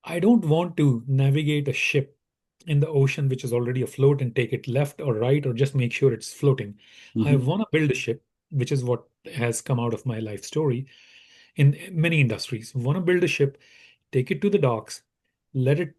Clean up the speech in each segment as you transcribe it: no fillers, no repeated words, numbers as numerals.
I don't want to navigate a ship in the ocean which is already afloat and take it left or right or just make sure it's floating. I Mm-hmm. want to build a ship, which is what has come out of my life story in many industries. Want to build a ship, take it to the docks, let it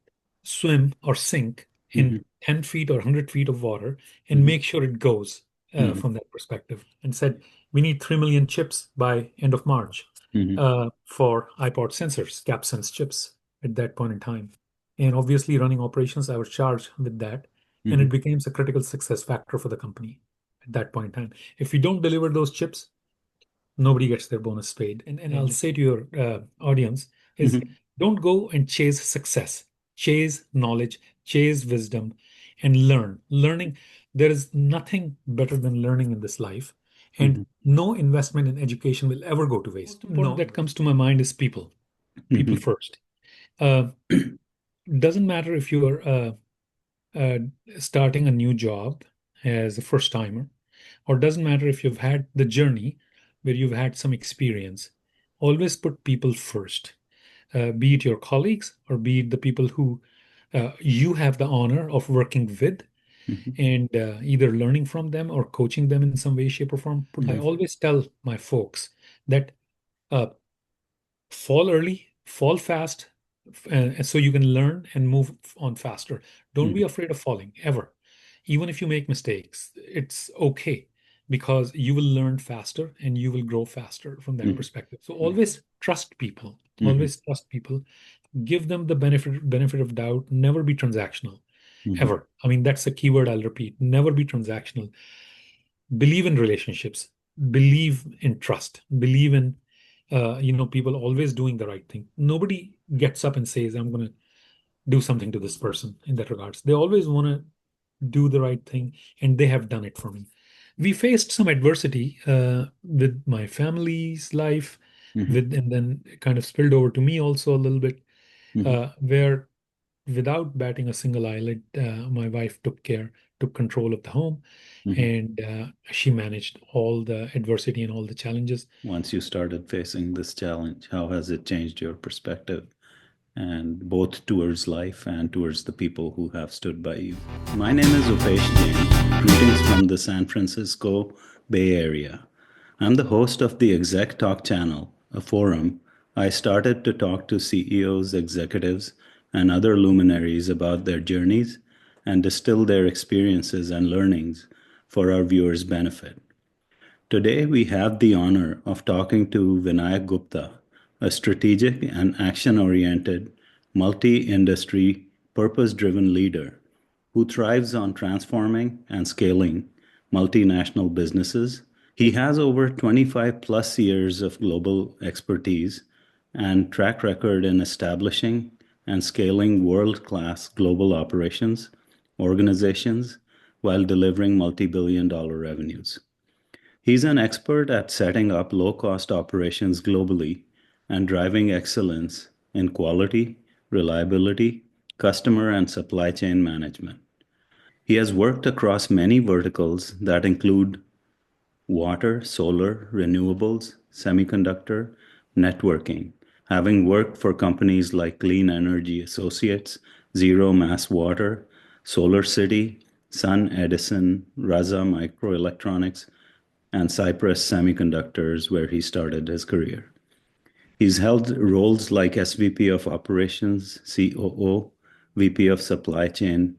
swim or sink Mm-hmm. in 10 feet or 100 feet of water, and Mm-hmm. make sure it goes Mm-hmm. from that perspective. And said, we need 3 million chips by end of March Mm-hmm. for iPod sensors, CapSense chips at that point in time. And obviously, running operations, I was charged with that. And Mm-hmm. it became a critical success factor for the company at that point in time. If we don't deliver those chips, nobody gets their bonus paid. And I'll say to your audience is Mm-hmm. don't go and chase success, chase knowledge, chase wisdom, and learn. Learning, there is nothing better than learning in this life. And Mm-hmm. no investment in education will ever go to waste. Most important that comes to my mind is people, people Mm-hmm. first. Uh, doesn't matter if you're uh, starting a new job as a first timer, or doesn't matter if you've had the journey where you've had some experience. Always put people first, be it your colleagues or be it the people who you have the honor of working with Mm-hmm. and either learning from them or coaching them in some way, shape, or form. Put I Mm-hmm. always tell my folks that uh, fall early, fall fast, so you can learn and move on faster. Don't be afraid of falling ever. Even if you make mistakes, it's okay because you will learn faster and you will grow faster from that Mm-hmm. perspective. So always trust people. Mm-hmm. Always trust people. Give them the benefit of doubt. Never be transactional. Mm-hmm. Ever. I mean, that's a keyword I'll repeat. Never be transactional. Believe in relationships, believe in trust, believe in people always doing the right thing. Nobody gets up and says, I'm going to do something to this person in that regards. They always want to do the right thing, and they have done it for me. We faced some adversity with my family's life, Mm-hmm. with and then it kind of spilled over to me also a little bit, Mm-hmm. where without batting a single eyelid, my wife took control of the home, Mm-hmm. and she managed all the adversity and all the challenges. Once you started facing this challenge, how has it changed your perspective and both towards life and towards the people who have stood by you? My name is Upesh Jain. Greetings from the San Francisco Bay Area. I'm the host of the Exec Talk channel, a forum I started to talk to CEOs, executives, and other luminaries about their journeys and distill their experiences and learnings for our viewers' benefit. Today, we have the honor of talking to Vinayak Gupta, a strategic and action oriented, multi industry, purpose driven leader who thrives on transforming and scaling multinational businesses. He has over 25 plus years of global expertise and track record in establishing and scaling world class global operations organizations while delivering multi billion dollar revenues. He's an expert at setting up low cost operations globally and driving excellence in quality, reliability, customer and supply chain management. He has worked across many verticals that include water, solar, renewables, semiconductor, networking, having worked for companies like Clean Energy Associates, Zero Mass Water, Solar City, Sun Edison, Raza Microelectronics, and Cypress Semiconductors, where he started his career. He's held roles like SVP of Operations, COO, VP of Supply Chain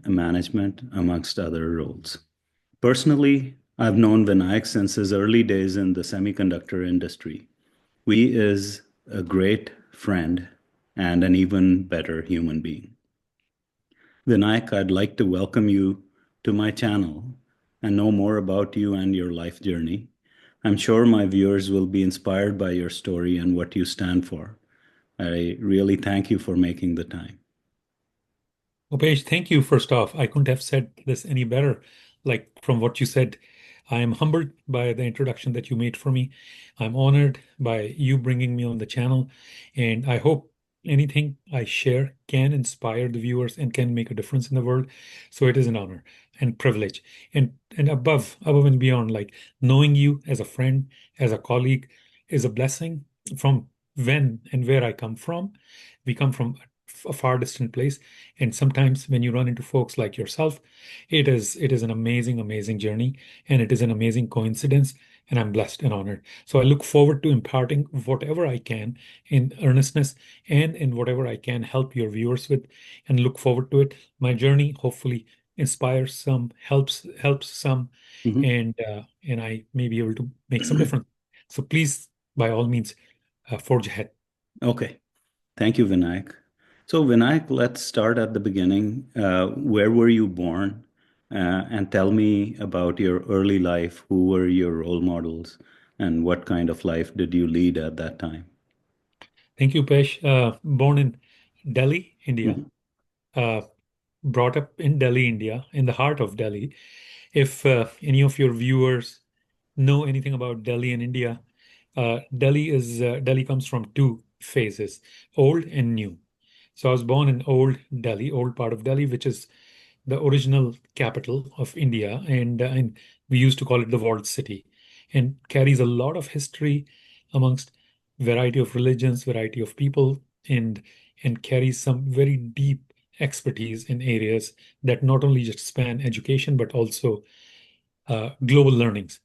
Management, amongst other roles. Personally, I've known Vinayak since his early days in the semiconductor industry. He is a great friend and an even better human being. Vinayak, I'd like to welcome you to my channel and know more about you and your life journey. I'm sure my viewers will be inspired by your story and what you stand for. I really thank you for making the time. Upesh, thank you first off. I couldn't have said this any better. Like from what you said, I am humbled by the introduction that you made for me. I'm honored by you bringing me on the channel, and I hope anything I share can inspire the viewers and can make a difference in the world. So it is an honor and privilege. And above and beyond, like knowing you as a friend, as a colleague is a blessing from when and where I come from. We come from a far distant place. And sometimes when you run into folks like yourself, it is an amazing, amazing journey, and it is an amazing coincidence. And I'm blessed and honored. So I look forward to imparting whatever I can in earnestness and in whatever I can help your viewers with, and look forward to it. My journey hopefully inspires some, helps some, Mhm. and I may be able to make some difference. So please, by all means, forge ahead. Okay. Thank you, Vinayak. So, Vinayak, let's start at the beginning. Where were you born? And tell me about your early life. Who were your role models? And what kind of life did you lead at that time? Thank you, Pesh. Born in Delhi, India. Mhm. Uh, Brought up in Delhi, India, in the heart of Delhi. If any of your viewers know anything about Delhi and India, Delhi comes from two phases, old and new. So I was born in old Delhi, old part of Delhi, which is the original capital of India, and we used to call it the walled city, and carries a lot of history amongst variety of religions, variety of people, and and carries some very deep expertise in areas that not only just span education but also global learnings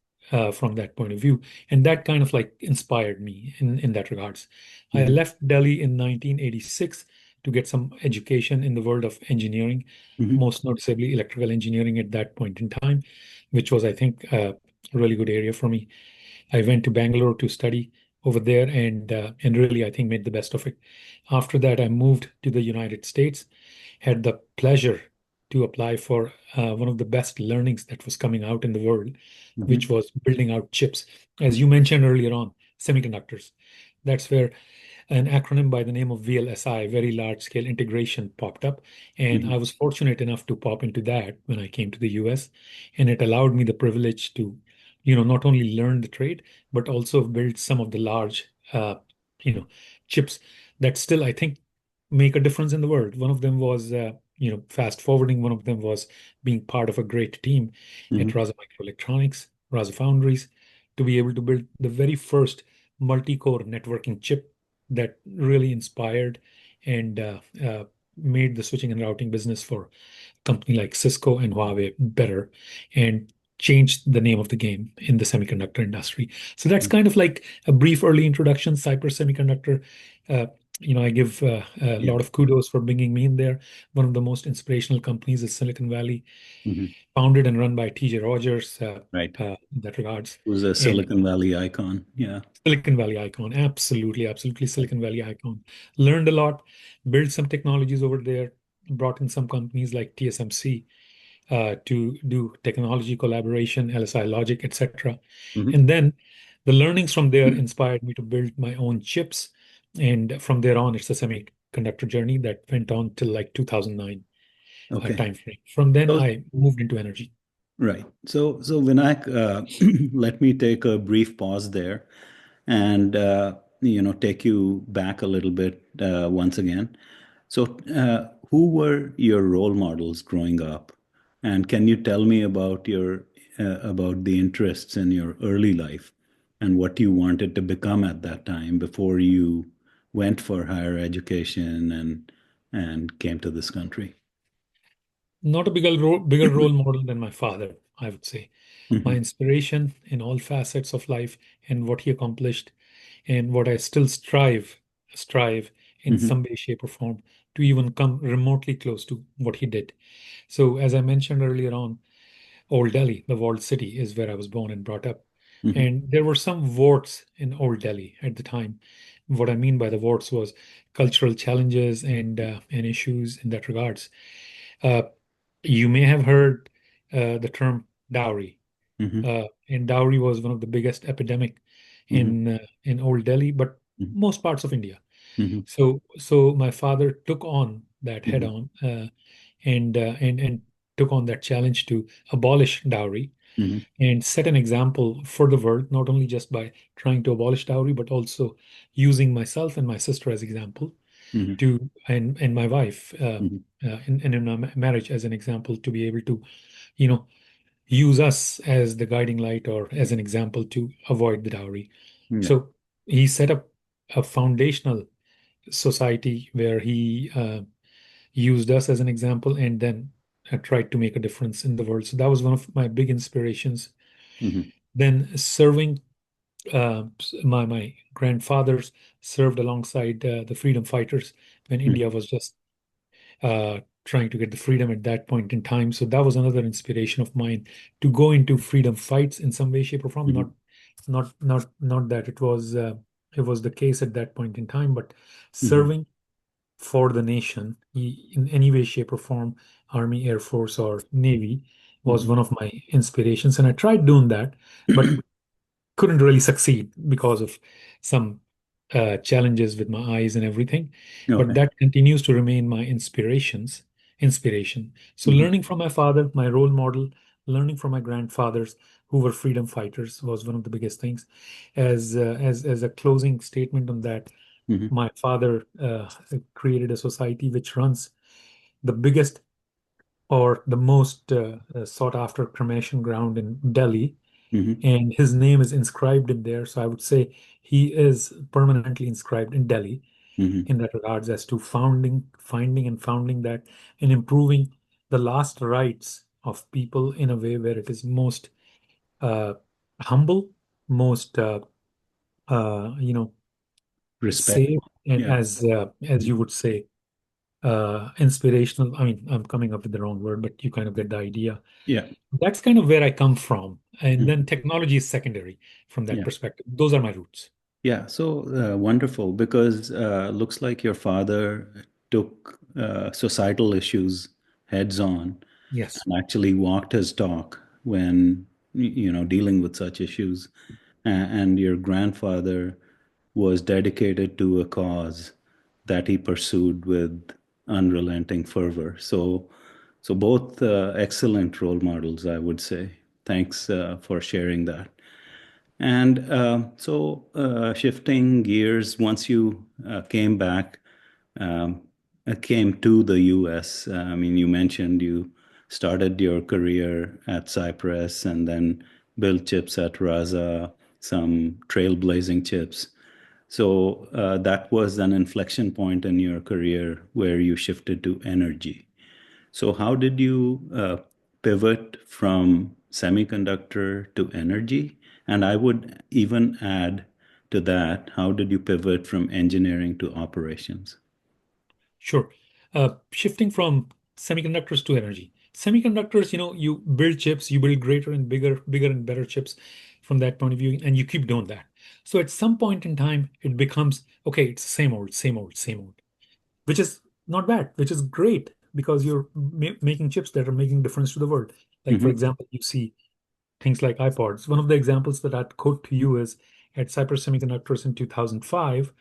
from that point of view. And that kind of like inspired me in that regards. I Mhm. left Delhi in 1986 to get some education in the world of engineering, Mhm. most noticeably electrical engineering at that point in time, which was, I think, a really good area for me. I went to Bangalore to study over there, and really, I think, made the best of it. After that, I moved to the United States, had the pleasure to apply for one of the best learnings that was coming out in the world, Mhm. which was building out chips. As you mentioned earlier on, semiconductors. That's where an acronym by the name of VLSI, Very Large Scale Integration, popped up. And Mhm. I was fortunate enough to pop into that when I came to the US. And it allowed me the privilege to, not only learn the trade, but also build some of the large, you know, chips that still, I think, make a difference in the world. One of them was, fast forwarding. One of them was being part of a great team at Mhm. Raza Microelectronics, Raza Foundries, to be able to build the very first multi-core networking chip that really inspired and made the switching and routing business for a company like Cisco and Huawei better, and changed the name of the game in the semiconductor industry. So that's kind of like a brief early introduction. Cypress Semiconductor. Uh, I give a Yeah. lot of kudos for bringing me in there. One of the most inspirational companies is Silicon Valley, Mhm. founded and run by T.J. Rogers, Right. in that regards. Was a And Silicon Valley icon. Yeah. Silicon Valley icon, absolutely, absolutely Silicon Valley icon. Learned a lot, built some technologies over there, brought in some companies like TSMC to do technology collaboration, LSI Logic, etc. Mhm. And then the learnings from there inspired me to build my own chips. And from there on, it's a semiconductor journey that went on till like 2009 Okay. timeframe. From then, So, I moved into energy. right. So Vinayak, let me take a brief pause there and take you back a little bit once again. So, who were your role models growing up, and can you tell me about your about the interests in your early life and what you wanted to become at that time before you went for higher education and came to this country? Not a bigger role model than my father, I would say. My Hmm. inspiration in all facets of life and what he accomplished, and what I still strive in Hmm. some way, shape, or form to even come remotely close to what he did. So, as I mentioned earlier on, Old Delhi, the walled city, is where I was born and brought up. Hmm. And there were some warts in Old Delhi at the time. What I mean by the warts was cultural challenges and issues in that regards. Uh, you may have heard the term dowry, Hmm. and dowry was one of the biggest epidemic Hmm. in Old Delhi, but most parts of India. Hmm. So my father took on that head Hmm. on, and took on that challenge to abolish dowry Hmm. and set an example for the world, not only just by trying to abolish dowry, but also using myself and my sister as example Hmm. to and my wife Hmm. in our marriage as an example to be able to you know use us as the guiding light or as an example to avoid the dowry. Yeah. So he set up a foundational society where he used us as an example and then tried to make a difference in the world. So that was one of my big inspirations. Hmm. Then serving, my grandfathers served alongside the freedom fighters when Hmm. India was just trying to get the freedom at that point in time. So that was another inspiration of mine to go into freedom fights in some way, shape, or form. Hmm. Not that it was the case at that point in time, but Hmm. serving for the nation in any way, shape, or form, Army, Air Force, or Navy, was Hmm. one of my inspirations. And I tried doing that, but couldn't really succeed because of some challenges with my eyes and everything. But Okay. that continues to remain my inspiration. So Hmm. learning from my father, my role model, learning from my grandfathers who were freedom fighters was one of the biggest things. As a closing statement on that, Hmm. my father created a society which runs the biggest or the most sought after cremation ground in Delhi, Hmm. and his name is inscribed in there. So I would say he is permanently inscribed in Delhi Hmm. in that regards as to finding and founding that and improving the last rites of people in a way where it is most uh, humble, most you know, safe, Respectful. and Yeah. as you would say, inspirational. I mean, I'm coming up with the wrong word, but you kind of get the idea. Yeah. That's kind of where I come from. And then Mhm. technology is secondary from that Yeah. perspective. Those are my roots. Yeah. So wonderful because looks like your father took societal issues heads on Yes. and actually walked his talk when dealing with such issues. And your grandfather was dedicated to a cause that he pursued with unrelenting fervor. So both excellent role models, I would say. Thanks for sharing that. And shifting gears, once you came back, um, came to the US, I mean, you mentioned you started your career at Cypress and then built chips at Raza, some trailblazing chips. So that was an inflection point in your career where you shifted to energy. So, how did you pivot from semiconductor to energy? And I would even add to that, how did you pivot from engineering to operations? Sure. Shifting from semiconductors to energy. Semiconductors, you build chips, you build greater and bigger and better chips from that point of view, and you keep doing that. So at some point in time, it becomes, okay, it's the same old, same old, same old, which is not bad, which is great because you're making chips that are making difference to the world. Like, for Hmm. example, you see things like iPods. One of the examples that I'd quote to you is at Cypress Semiconductors in 2005,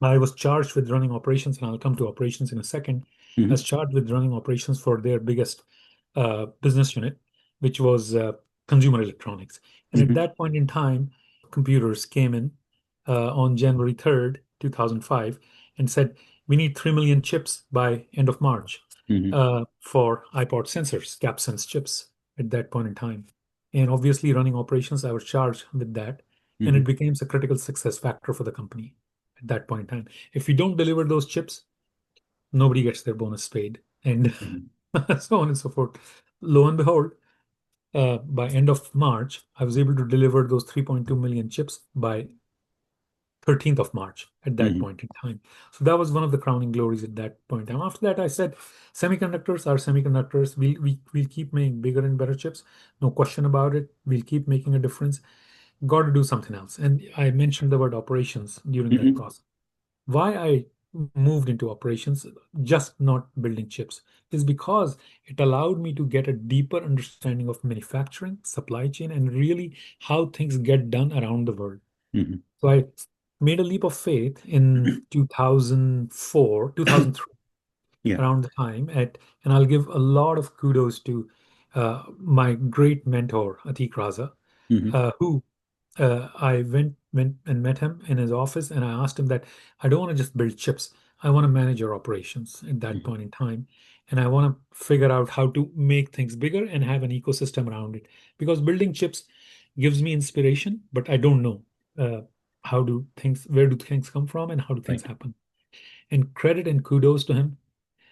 I was charged with running operations, and I'll come to operations in a second. I was Hmm. charged with running operations for their biggest business unit, which was consumer electronics. And at Hmm. that point in time, computers came in on January 3rd, 2005, and said, we need 3 million chips by end of March Hmm. for iPod sensors, gap sense chips at that point in time. And obviously, running operations, I was charged with that. And it Hmm. became a critical success factor for the company at that point in time. If we don't deliver those chips, nobody gets their bonus paid, and Hmm. so on and so forth. Lo and behold, by end of March, I was able to deliver those 3.2 million chips by 13th of March at that Hmm. point in time. So that was one of the crowning glories at that point in time. After that, I said, semiconductors are semiconductors. We'll keep making bigger and better chips. No question about it. We'll keep making a difference. Got to do something else. And I mentioned the word operations during that Hmm. process. Why I moved into operations, just not building chips, is because it allowed me to get a deeper understanding of manufacturing, supply chain, and really how things get done around the world. Hmm. So I made a leap of faith in 2004, 2003, Yeah. around the time and I'll give a lot of kudos to my great mentor, Atik Raza, Hmm. who I went and met him in his office, and I asked him that I don't want to just build chips. I want to manage your operations at that Hmm. point in time, and I want to figure out how to make things bigger and have an ecosystem around it. Because building chips gives me inspiration, but I don't know uh, where do things come from and how do things Right. happen. And credit and kudos to him.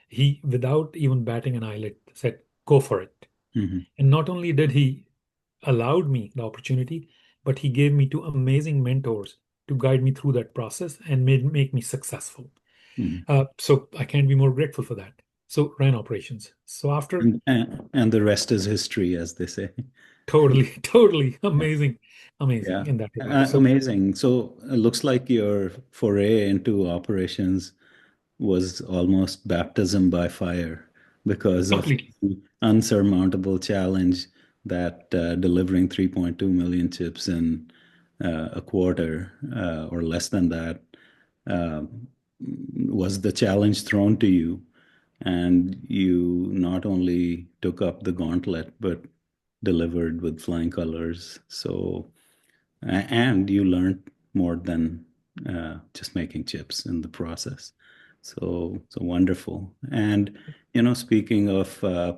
He, without even batting an eyelid, said, "Go for it." Hmm. And not only did he allowed me the opportunity, but he gave me two amazing mentors to guide me through that process and made make me successful. Hmm. So I can't be more grateful for that. So ran operations. So after And the rest is history, as they say. totally, totally Yeah. amazing, amazing Yeah. in that regard. So Amazing. So it looks like your foray into operations was almost baptism by fire because of completely. the unsurmountable challenge that delivering 3.2 million chips in a quarter or less than that uh, was the challenge thrown to you. And you not only took up the gauntlet, but delivered with flying colors. So, and you learned more than just making chips in the process. So wonderful. And, speaking of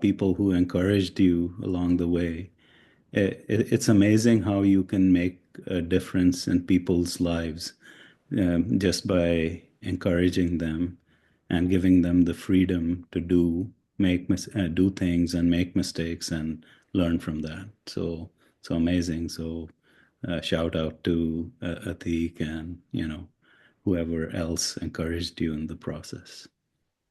people who encouraged you along the way, it's amazing how you can make a difference in people's lives just by encouraging them and giving them the freedom to do things and make mistakes and learn from that. So amazing. So shout out to Atik and whoever else encouraged you in the process.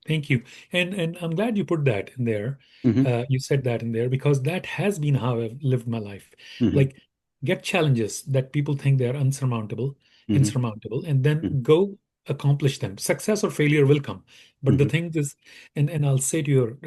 Thank you. And I'm glad you put that in there. Hmm. You said that in there because that has been how I've lived my life. Hmm. Like get challenges that people think they are Hmm. insurmountable, and then go accomplish them. Success or failure will come. But the Hmm. thing is, and I'll say to your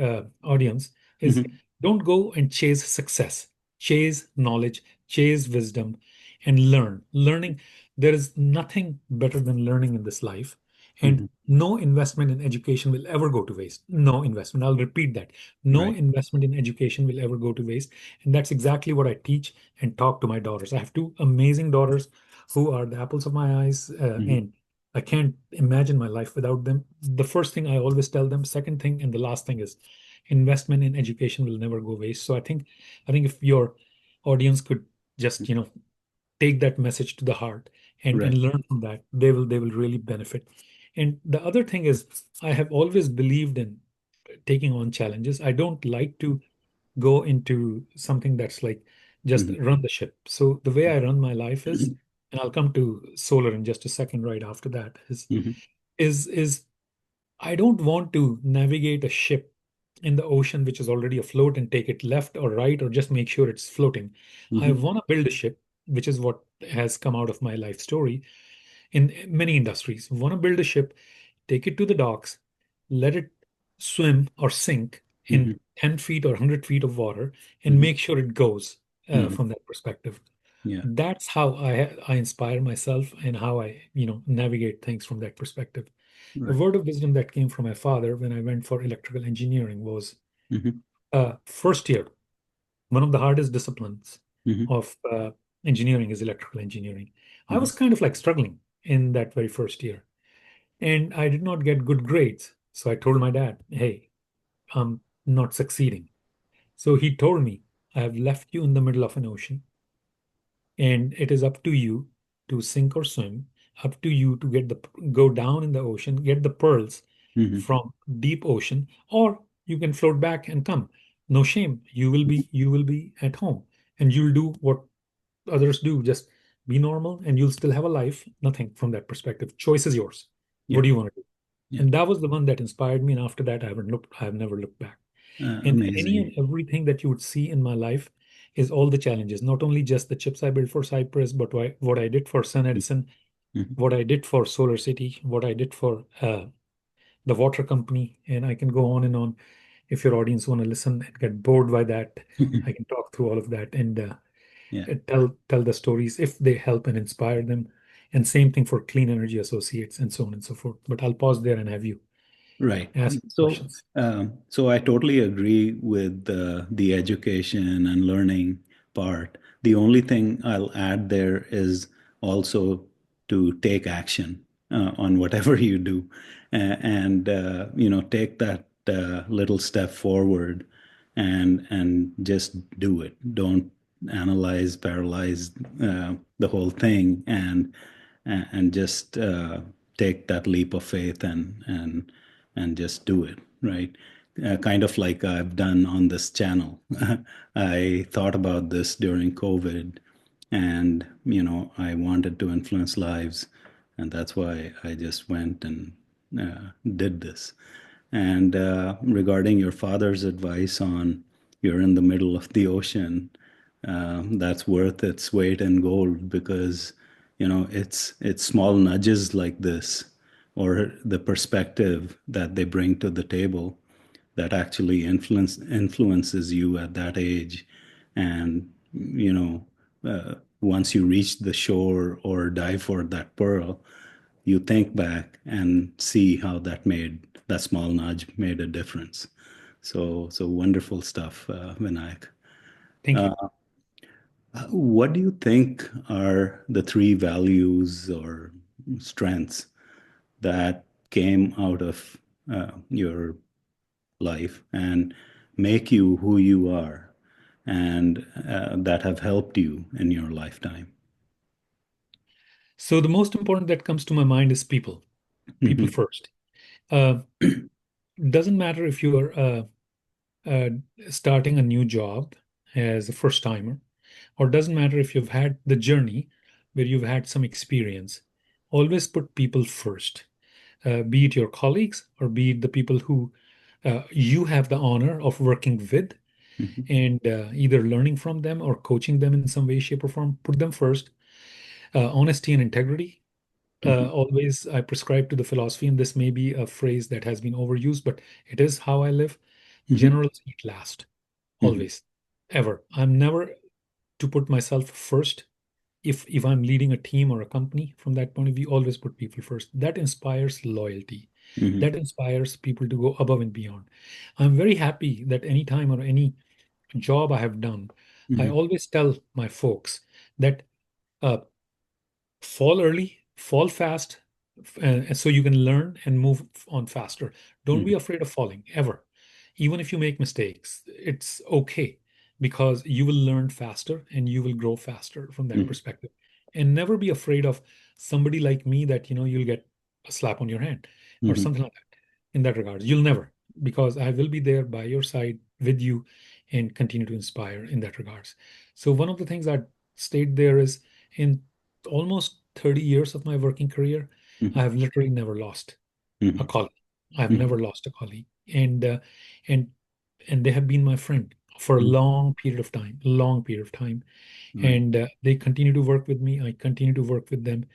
audience is Hmm. don't go and chase success. Chase knowledge, chase wisdom, and learn. Learning, there is nothing better than learning in this life. And Hmm. no investment in education will ever go to waste. No investment. I'll repeat that. No Right. investment in education will ever go to waste. And that's exactly what I teach and talk to my daughters. I have two amazing daughters who are the apples of my eyes, Hmm. and I can't imagine my life without them. The first thing I always tell them, second thing, and the last thing is investment in education will never go waste. So I think if your audience could just, take that message to the heart and Right. learn from that, they will really benefit. And the other thing is, I have always believed in taking on challenges. I don't like to go into something that's like just Hmm. run the ship. So the way I run my life is, and I'll come to solar in just a second right after that, Hmm. is I don't want to navigate a ship in the ocean which is already afloat and take it left or right or just make sure it's floating. I Hmm. want to build a ship, which is what has come out of my life story in many industries. Want to build a ship, take it to the docks, let it swim or sink Hmm. in 10 feet or 100 feet of water, and Hmm. make sure it goes Hmm. from that perspective. Yeah. That's how I inspire myself and how I navigate things from that perspective. The Right. word of wisdom that came from my father when I went for electrical engineering was Hmm. first year. One of the hardest disciplines Hmm. of engineering is electrical engineering. I Hmm. was kind of like struggling in that very first year, and I did not get good grades. So I told my dad, "Hey, I'm not succeeding." So he told me, "I have left you in the middle of an ocean, and it is up to you to sink or swim, up to you to go down in the ocean, get the pearls Hmm. from deep ocean, or you can float back and come. No shame. You will be at home, and you'll do what others do. Just be normal, and you'll still have a life. Nothing from that perspective. Choice is yours. Yeah. What do you want to do?" Yeah. And that was the one that inspired me. And after that, I have never looked back. And any and Amazing. everything that you would see in my life is all the challenges, not only just the chips I built for Cypress, but what I did for Sun Edison, Hmm. what I did for Solar City, what I did for the water company, and I can go on and on. If your audience want to listen and get bored by that, I can talk through all of that and Yeah. tell the stories if they help and inspire them. And same thing for Clean Energy Associates and so on and so forth. But I'll pause there and have you Right. ask So, questions. so I totally agree with the education and learning part. The only thing I'll add there is also to take action on whatever you do, and take that little step forward, and just do it. Don't analyze, paralyze the whole thing, and just take that leap of faith and just do it, right? Kind of like I've done on this channel. I thought about this during COVID, and I wanted to influence lives, and that's why I just went and did this. And regarding your father's advice on you're in the middle of the ocean, that's worth its weight in gold, because it's small nudges like this, or the perspective that they bring to the table, that actually influences you at that age. And once you reach the shore or dive for that pearl, you think back and see how that small nudge made a difference. So wonderful stuff, Vinayak. Thank you. What do you think are the three values or strengths that came out of your life and make you who you are, and that have helped you in your lifetime? So the most important that comes to my mind is people. People Hmm. first. Uh, doesn't matter if you're uh, starting a new job as a first timer, or doesn't matter if you've had the journey where you've had some experience. Always put people first, be it your colleagues or be it the people who you have the honor of working with, Hmm. and either learning from them or coaching them in some way, shape, or form. Put them first. Honesty and integrity. Hmm. Always, I prescribe to the philosophy, and this may be a phrase that has been overused, but it is how I live. Hmm. Generals eat last, Hmm. always, ever. I'm never to put myself first. If I'm leading a team or a company, from that point of view, always put people first. That inspires loyalty. Hmm. That inspires people to go above and beyond. I'm very happy that any time or any job I have done, I Hmm. always tell my folks that uh, fall early, fall fast, so you can learn and move on faster. Don't be Hmm. afraid of falling ever. Even if you make mistakes, it's okay, because you will learn faster and you will grow faster from that Hmm. perspective. And never be afraid of somebody like me that you'll get a slap on your hand or Hmm. something like that. In that regard, you'll never, because I will be there by your side with you and continue to inspire in that regards. So one of the things I state there is, in almost 30 years of my working career, I have literally never lost a Hmm. colleague. I've Hmm. never lost a colleague, and and they have been my friend for a Hmm. long period of time, Right. and they continue to work with me. I continue to work with them,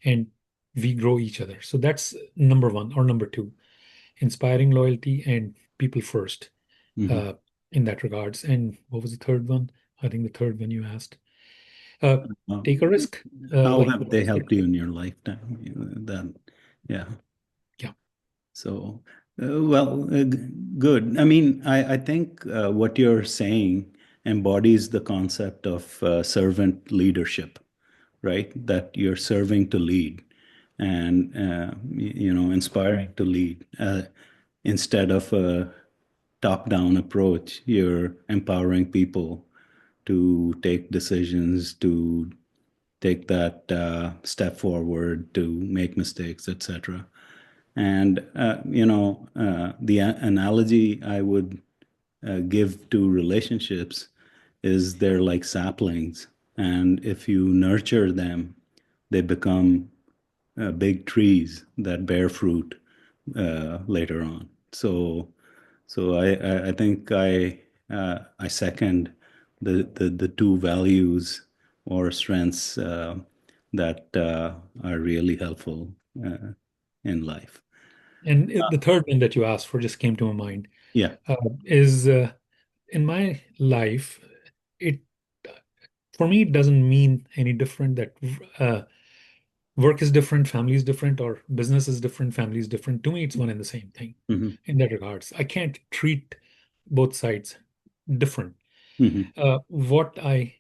and we grow each other. So that's number one, or number two: inspiring loyalty and people first. Hmm. Uh, in that regards. And what was the third one? I think the third one you asked. Uh, take a risk, How like have what I they said. helped you in your lifetime? That, yeah. Yeah. So, good. I mean, I think what you're saying embodies the concept of servant leadership, right? That you're serving to lead, and inspiring to lead, instead of a top-down approach. You're empowering people to take decisions, to take that step forward, to make mistakes, etc. And the analogy I would give to relationships is they're like saplings, and if you nurture them, they become big trees that bear fruit later on. So I think I second the two values or strengths that are really helpful in life. And the third one that you asked for just came to my mind, Yeah. is in my life, it for me, it doesn't mean any different that uh, work is different, family is different, or business is different, family is different. To me, it's one and the same thing Hmm. in that regards. I can't treat both sides different. Hmm. What I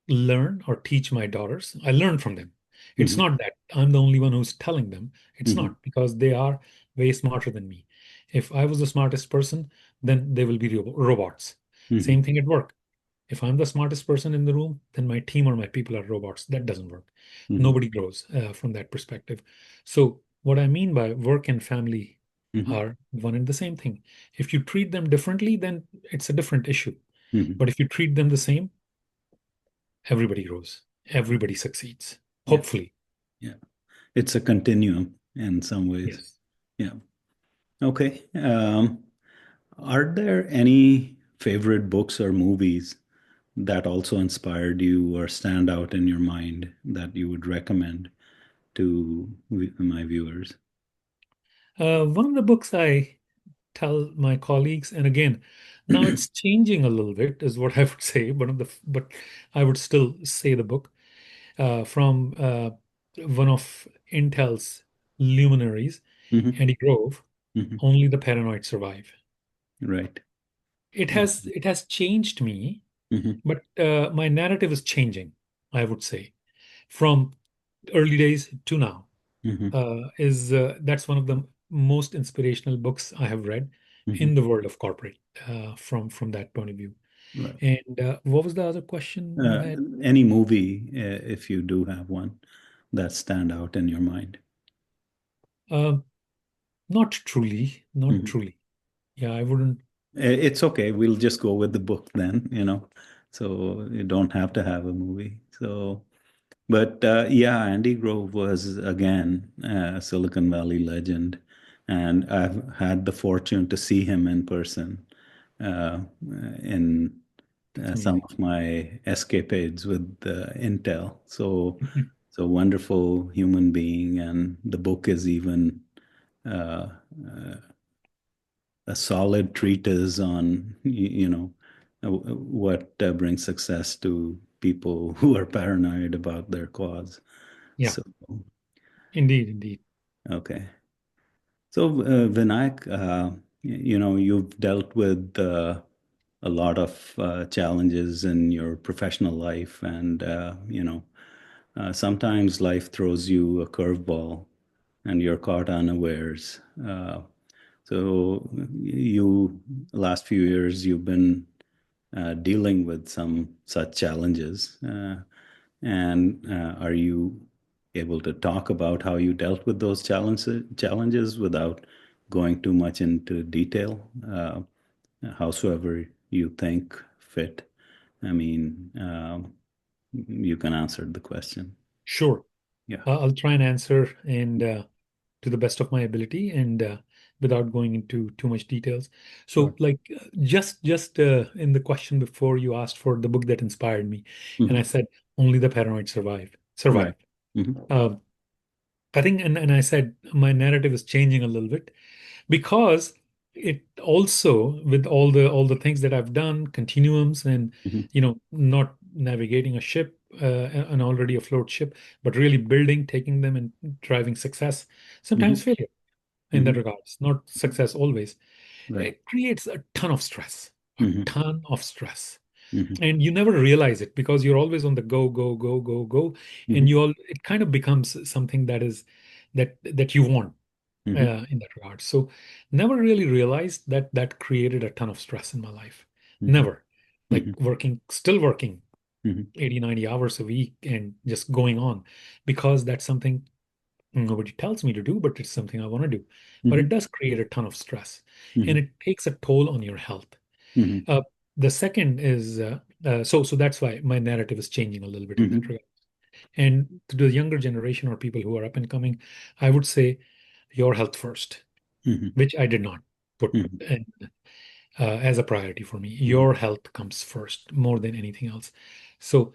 learn or teach my daughters, I learn from them. It's Hmm. not that I'm the only one who's telling them. It's Hmm. not, because they are way smarter than me. If I was the smartest person, then they will be robots. Hmm. Same thing at work. If I'm the smartest person in the room, then my team or my people are robots. That doesn't work. Hmm. Nobody grows from that perspective. So, what I mean by work and family Hmm. are one and the same thing. If you treat them differently, then it's a different issue. Hmm. But if you treat them the same, everybody grows, everybody succeeds. Yeah. Hopefully. Yeah. It's a continuum in some ways. Yes. Yeah. Okay. Are there any favorite books or movies that also inspired you or stand out in your mind that you would recommend to my viewers? One of the books I tell my colleagues, and again, now it's changing a little bit, is what I would say. But I would still say the book from one of Intel's luminaries, Hmm. Andy Grove. Hmm. Only the paranoid survive. Right. It has changed me, Hmm. but my narrative is changing. I would say from early days to now. Hmm. Is That's one of the most inspirational books I have read Hmm. in the world of corporate from that point of view. Right. And what was the other question you Uh, had? any movie, if you do have one, that stand out in your mind. Um, Not truly, not Mhm. truly. Yeah, I wouldn't. It's okay. We'll just go with the book then, So you don't have to have a movie. But yeah, Andy Grove was again a Silicon Valley legend, and I've had the fortune to see him in person in That's some amazing. of my escapades with Intel. So wonderful human being, and the book is even uh, uh, a solid treatise on what brings success to people who are paranoid about their cause. Yeah, So indeed, indeed. okay. So Vinayak, you've dealt with a lot of challenges in your professional life, and sometimes life throws you a curveball, and you're caught unawares. So you last few years you've been dealing with some such challenges, and are you able to talk about how you dealt with those challenges without going too much into detail, howsoever you think fit? I mean, you can answer the question. Sure. Yeah. I'll try and answer and to the best of my ability and without going into too much details. Sure. So, like, just in the question before, you asked for the book that inspired me, and I Hmm. said only the paranoid survive. Right. Survive. Hmm. Um, I think, and I said my narrative is changing a little bit because it also, with all the things that I've done, continuums, and Hmm. not navigating a ship, an already afloat ship, but really building, taking them, and driving success. Hmm. Sometimes failure in that Hmm. regards, not success always. Right. It creates a ton of stress, a Hmm. ton of stress. Hmm. And you never realize it because you're always on the go, go, go, go, go, and Hmm. it kind of becomes something that you want Hmm. in that regard. So never really realized that that created a ton of stress in my life. Hmm. Never. Like still working Hmm. 80, 90 hours a week and just going on because that's something nobody tells me to do, but it's something I want to do. But Hmm. it does create a ton of stress and Hmm. it takes a toll on your health. Hmm. Uh, the second is so that's why my narrative is changing a little bit in that Hmm. regard. And to the younger generation or people who are up and coming, I would say your health first, Hmm. which I did not put Hmm. in, as a priority for me. Hmm. Your health comes first more than anything else. So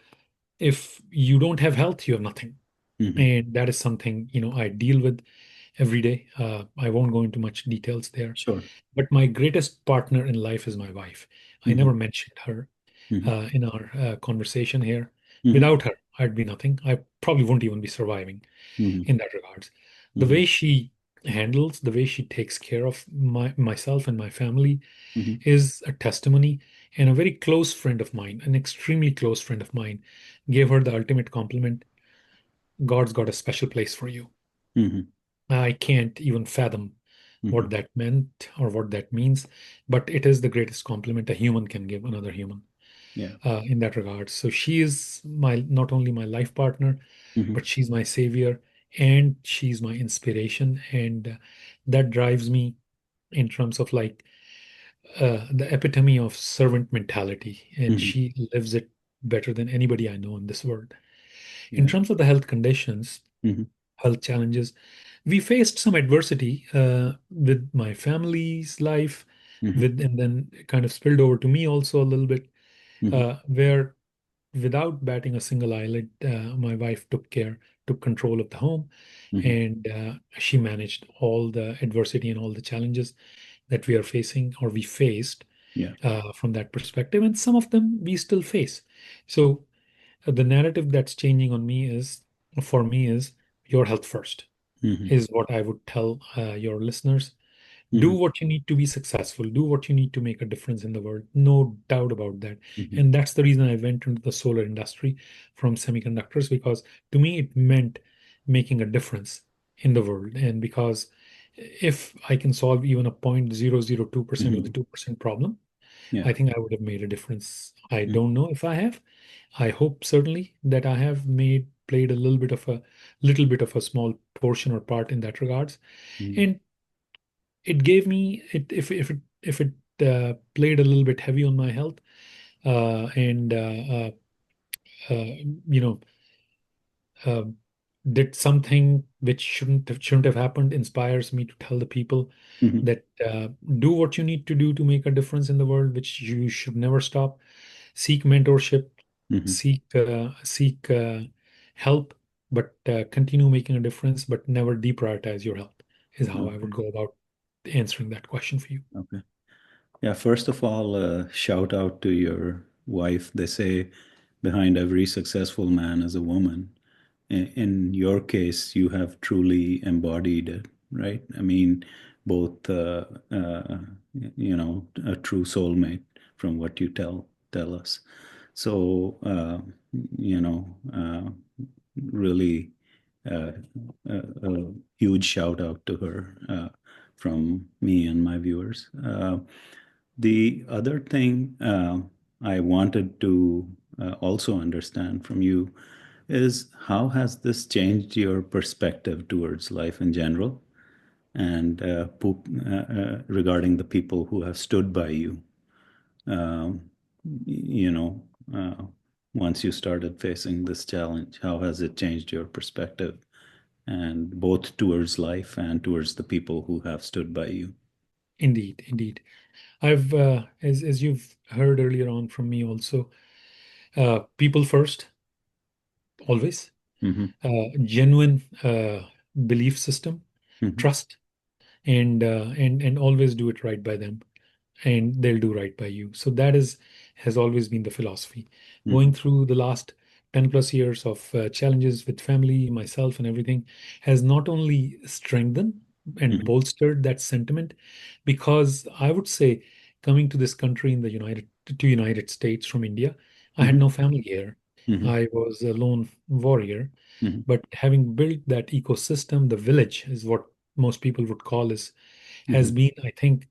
if you don't have health, you have nothing. Hmm. And that is something, I deal with every day. I won't go into much details there. Sure. But my greatest partner in life is my wife. I Hmm. never mentioned her Hmm. in our conversation here. Hmm. Without her, I'd be nothing. I probably wouldn't even be surviving Hmm. in that regards. The Hmm. way she handles, the way she takes care of myself and my family Hmm. is a testimony. And a very close friend of mine, an extremely close friend of mine, gave her the ultimate compliment. God's got a special place for you. Hmm. I can't even fathom Hmm. what that meant or what that means, but it is the greatest compliment a human can give another human. Yeah. in that regard. So she is my not only my life partner, Hmm. but she's my savior and she's my inspiration, and that drives me in terms of like the epitome of servant mentality, and Hmm. she lives it better than anybody I know in this world. In Yeah. terms of the health conditions, Hmm. health challenges, we faced some adversity with my family's life, Hmm. with and then it kind of spilled over to me also a little bit, Hmm. where without batting a single eyelid, my wife took control of the home, Hmm. and she managed all the adversity and all the challenges that we are facing or we faced Yeah. from that perspective, and some of them we still face. So the narrative that's changing on me is, for me, is your health first, Hmm. is what I would tell your listeners. Do Hmm. what you need to be successful. Do what you need to make a difference in the world. No doubt about that. Hmm. And that's the reason I went into the solar industry from semiconductors, because to me it meant making a difference in the world. And because if I can solve even a 0.002% of the Hmm. 2% problem, Yeah. I think I would have made a difference. I Hmm. don't know if I have. I hope certainly that I have played a little bit of a small portion or part in that regards. Hmm. And it gave me it if it played a little bit heavy on my health, and uh, you know uh, did something which shouldn't have happened, inspires me to tell the people Hmm. that do what you need to do to make a difference in the world, which you should never stop. Seek mentorship, Hmm. seek help, but continue making a difference, but never deprioritize your health, is how I would Okay. go about answering that question for you. Okay. Yeah. First of all, shout out to your wife. They say behind every successful man is a woman. In your case, you have truly embodied it, right? I mean, both, a true soulmate from what you tell us. So, really, uh, a huge shout out to her from me and my viewers. The other thing I wanted to also understand from you is how has this changed your perspective towards life in general and regarding the people who have stood by you, um, you know, uh, once you started facing this challenge, how has it changed your perspective and both towards life and towards the people who have stood by you? Indeed, indeed. I've, as you've heard earlier on from me also, people first, always, Hmm. genuine belief system, Hmm. trust, and always do it right by them, and they'll do right by you. So that is has always been the philosophy. Hmm. Going through the last 10 plus years of challenges with family, myself, and everything has not only strengthened and Hmm. bolstered that sentiment, because I would say coming to this country in the United States from India, I had Hmm. no family here. Hmm. I was a lone warrior, Hmm. but having built that ecosystem, the village is what most people would call, is has Hmm. been, I think,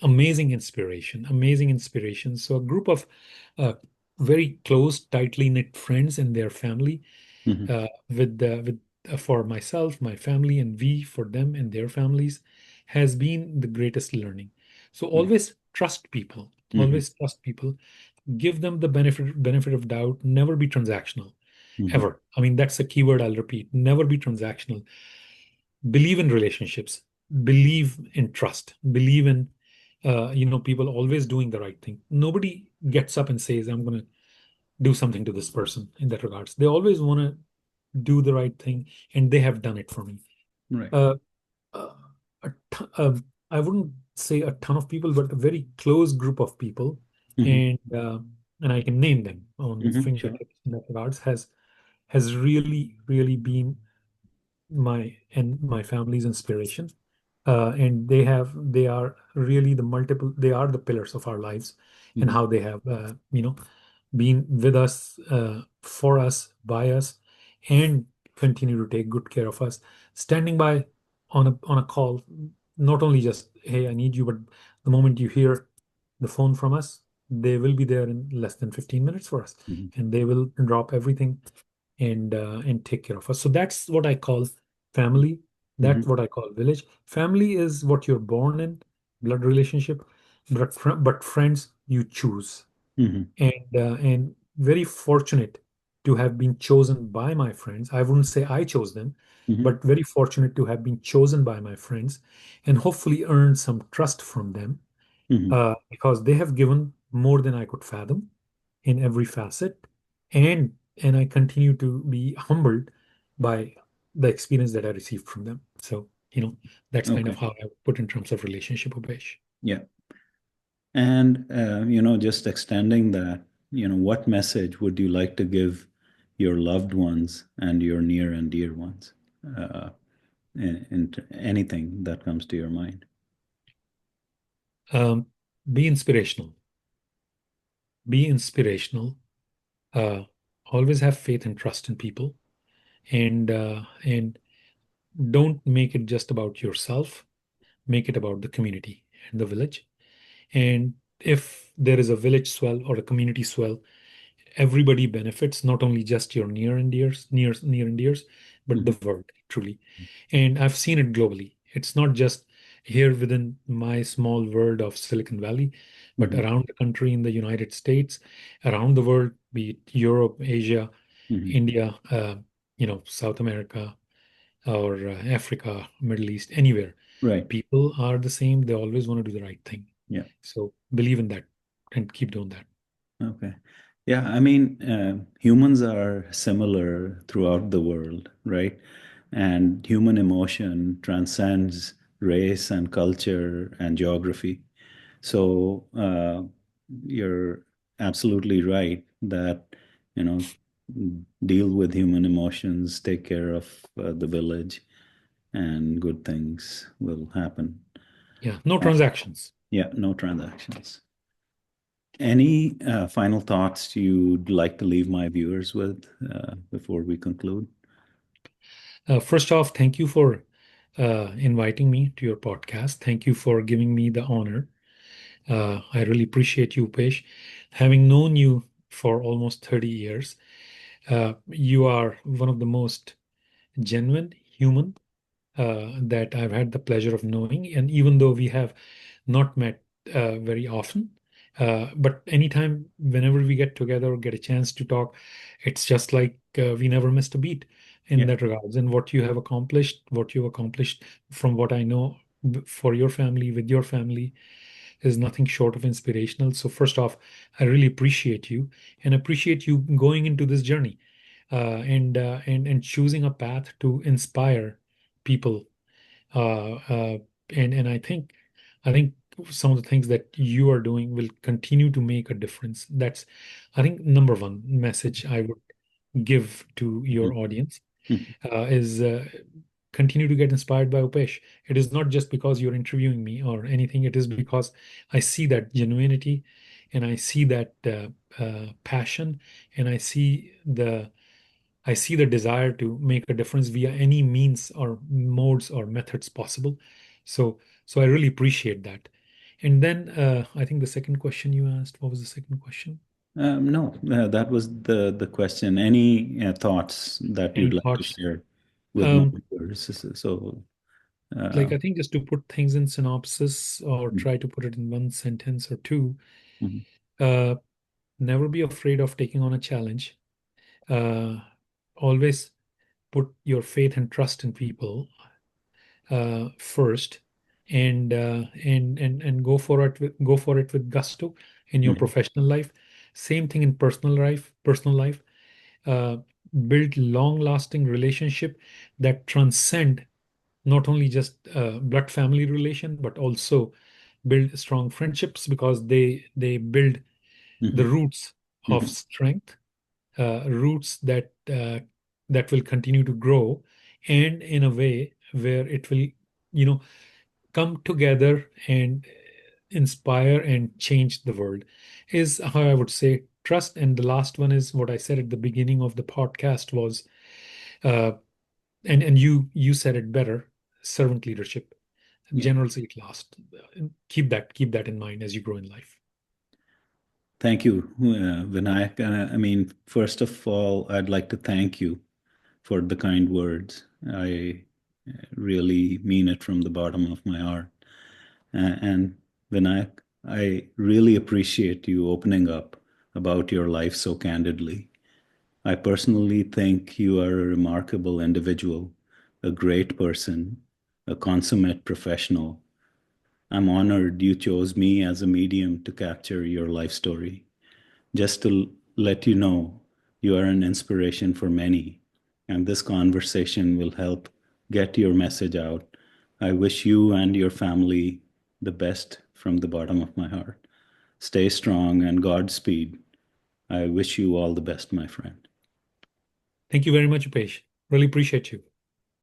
amazing inspiration. So a group of very close, tightly knit friends and their family, Hmm. with for myself, my family, and we for them and their families, has been the greatest learning. So Yeah. always trust people, Hmm. always trust people, give them the benefit of doubt, never be transactional, Hmm. ever. I mean, that's a keyword I'll repeat, never be transactional. Believe in relationships, believe in trust, believe in people always doing the right thing. Nobody gets up and says, I'm going to do something to this person in that regards. They always want to do the right thing, and they have done it for me. Right. uh, uh, I wouldn't say a ton of people, but a very close group of people, Hmm. and I can name them on the Hmm. Sure. fingertips in that regards, has really been my family's inspiration. And they are really they are the pillars of our lives, and Hmm. how they have been with us, for us, by us, and continue to take good care of us, standing by on a call, not only just, hey, I need you, but the moment you hear the phone from us, they will be there in less than 15 minutes for us, Mhm. and they will drop everything and take care of us. So that's what I call family. That's Mhm. what I call village. Family is what you're born in, blood relationship, but friends you choose. Mhm. And very fortunate to have been chosen by my friends. I wouldn't say I chose them, Mhm. but very fortunate to have been chosen by my friends and hopefully earned some trust from them, Mhm. because they have given more than I could fathom in every facet, and I continue to be humbled by the experience that I received from them. So, that's kind of Okay. how I would put in terms of relationship, Upesh. Yeah. And just extending that, what message would you like to give your loved ones and your near and dear ones? In anything that comes to your mind. Um, be inspirational. Be inspirational. Uh, Always have faith and trust in people, and don't make it just about yourself. Make it about the community and the village. And if there is a village swell or a community swell, everybody benefits, not only just your near and dears, but the Mhm. world, truly. And I've seen it globally. It's not just here within my small world of Silicon Valley, but Mhm. around the country in the United States, around the world, be it Europe, Asia, Mhm. India, South America, or Africa, Middle East, anywhere. Right. People are the same. They always want to do the right thing. Yeah. So believe in that and keep doing that. Okay. Yeah. I mean, humans are similar throughout the world, right? And human emotion transcends race and culture and geography. So you're absolutely right that, you know, deal with human emotions, take care of the village, and good things will happen. Yeah, no Uh, transactions. yeah, no transactions. Any final thoughts you'd like to leave my viewers with before we conclude? First off, thank you for inviting me to your podcast. Thank you for giving me the honor. I really appreciate you, Pesh. Having known you for almost 30 years, you are one of the most genuine human that I've had the pleasure of knowing. And even though we have not met very often, but anytime, whenever we get together or get a chance to talk, it's just like we never missed a beat in Yeah. that regards. And what you've accomplished, from what I know, for your family, with your family, is nothing short of inspirational. So first off, I really appreciate you and appreciate you going into this journey, and choosing a path to inspire people, uh, uh, and I think some of the things that you are doing will continue to make a difference. That's, I think, number one message I would give to your Mhm. audience, Mhm. is continue to get inspired by Upesh. It is not just because you're interviewing me or anything. It is because I see that genuinity, and I see that passion, and I see the desire to make a difference via any means or modes or methods possible. So, so I really appreciate that. And then I think the second question you asked, what was the second question? No, that was the question. Any thoughts that Any you'd like to thoughts? share with my Um, viewers? So, uh, like, I think just to put things in synopsis or try to put it in one sentence or two, mhm. uh, never be afraid of taking on a challenge. Uh, Always put your faith and trust in people first, and go for it with gusto in your Mhm. professional life. Same thing in personal life. Uh, Build long-lasting relationship that transcend not only just blood family relation, but also build strong friendships, because they build the Mhm. roots of Mhm. strength, roots that will continue to grow, and in a way where it will, come together and inspire and change the world, is how I would say trust. And the last one is what I said at the beginning of the podcast was, uh, and you said it better: servant leadership. Yeah. Generals eat last. Keep that in mind as you grow in life. Thank you, Vinayak. I mean, first of all, I'd like to thank you for the kind words. I really mean it from the bottom of my heart. And Vinayak, I really appreciate you opening up about your life so candidly. I personally think you are a remarkable individual, a great person, a consummate professional. I'm honored you chose me as a medium to capture your life story. Just to let you know, you are an inspiration for many, and this conversation will help get your message out. I wish you and your family the best from the bottom of my heart. Stay strong and Godspeed. I wish you all the best, my friend. Thank you very much, Upesh. Really appreciate you.